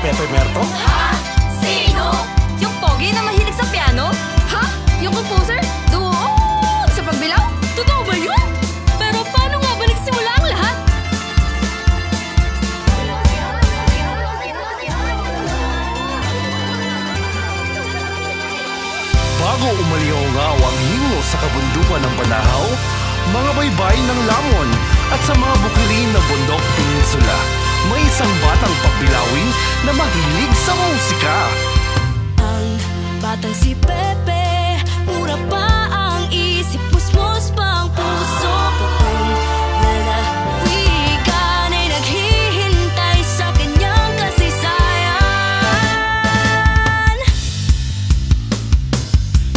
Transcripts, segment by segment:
Pepe Merto? Ha? Sino? Yung pogi na mahilig sa piano? Ha? Yung composer? Doon sa pagbilaw? Totoo ba yun? Pero paano nga ba nagsimula ang lahat? Bago umalingaw ang himno sa kabundukan ng Banahaw, mga baybay ng Lamon at sa mga bukirin ng Bundok Peninsula, may isang batang pagbilawin na mahilig sa musika. Ang batang si Pepe, mura pa ang isip, musmos pa ang puso. Buong lalawigan ay naghihintay sa kanyang kasaysayan.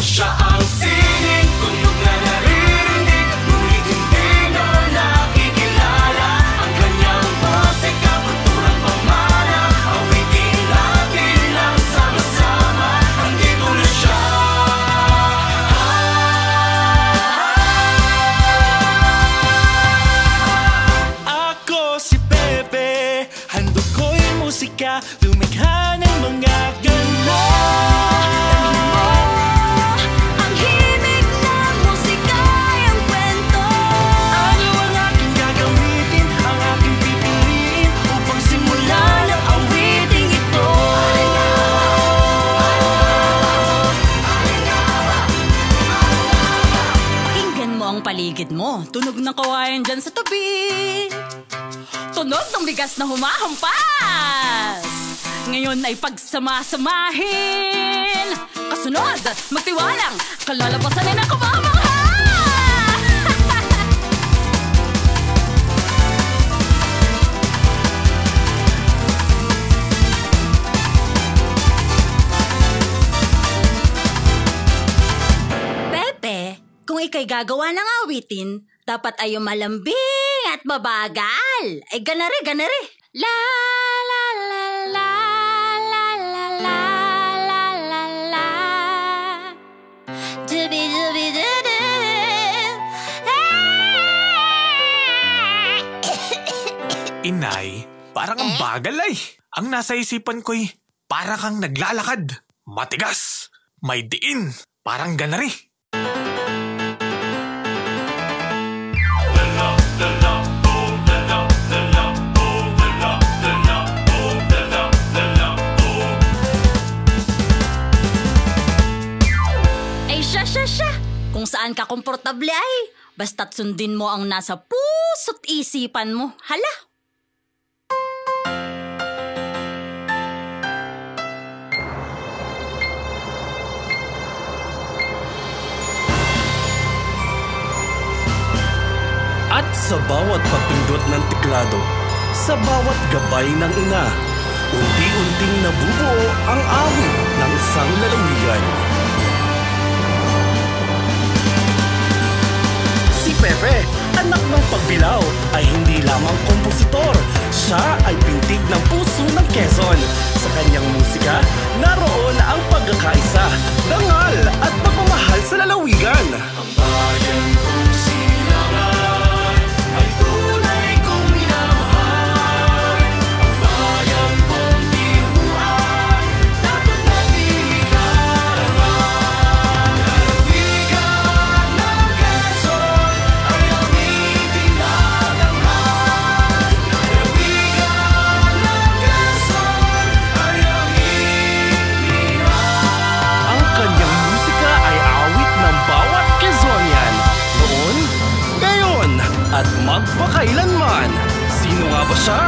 Siya ang sining tunog na naririnig, ngunit hindi na nakikilala. Ang kanyang musika, kulturang pamana, awitin natin lang sama-sama. Andito na siya. Ako si Pepe, handog ko'y musika, lumikha ng mga ganda. Ang himig ng musika ay ang kwento. Ano ang aking gagamitin, ang aking pipiliin upang simulan ang awiting ito? Pakinggan mo ang paligid mo. Tunog ng kawayan dyan sa tabi. Tunog ng bigas na humahampas. Ngayon ay pagsama-samahin. Kasunod, magtiwalang kalalabasan ay nakamamangha. Pepe, kung ikay gagawa ng awitin, dapat ay malambing at mabagal. Ay ganare, ganare. La la la la la la la la la la. Dubi dubi dudu. Inay, parang ang bagal ay. Ang nasa isipan ko'y para kang naglalakad. Matigas, may diin, parang ganari. Ay siya. Kung saan ka komportable ay, basta't sundin mo ang nasa puso't isipan mo. Hala! At sa bawat pagpindot ng tiklado, sa bawat gabay ng ina, unti-unting nabubuo ang awit ng isang lalawigan. Si Pepe, anak ng pagbilaw, ay hindi lamang kompositor. Siya ay pintig ng puso ng Quezon. Sa kanyang musika, naroon ang pagkakaisa, dangal at pagmamahal sa lalawigan. Ang bayan kong silangan ay tunay kong minamahal. Ang bayan kong tiruan, dapat natin ikarangan. Lalawigan ng Quezon ay awitin natanghal. Lalawigan ng Quezon ay ang himpilan. Ang kanyang musika ay awit ng bawat Quezonian. Noon, ngayon, at magpakailanman. Sino nga ba siya?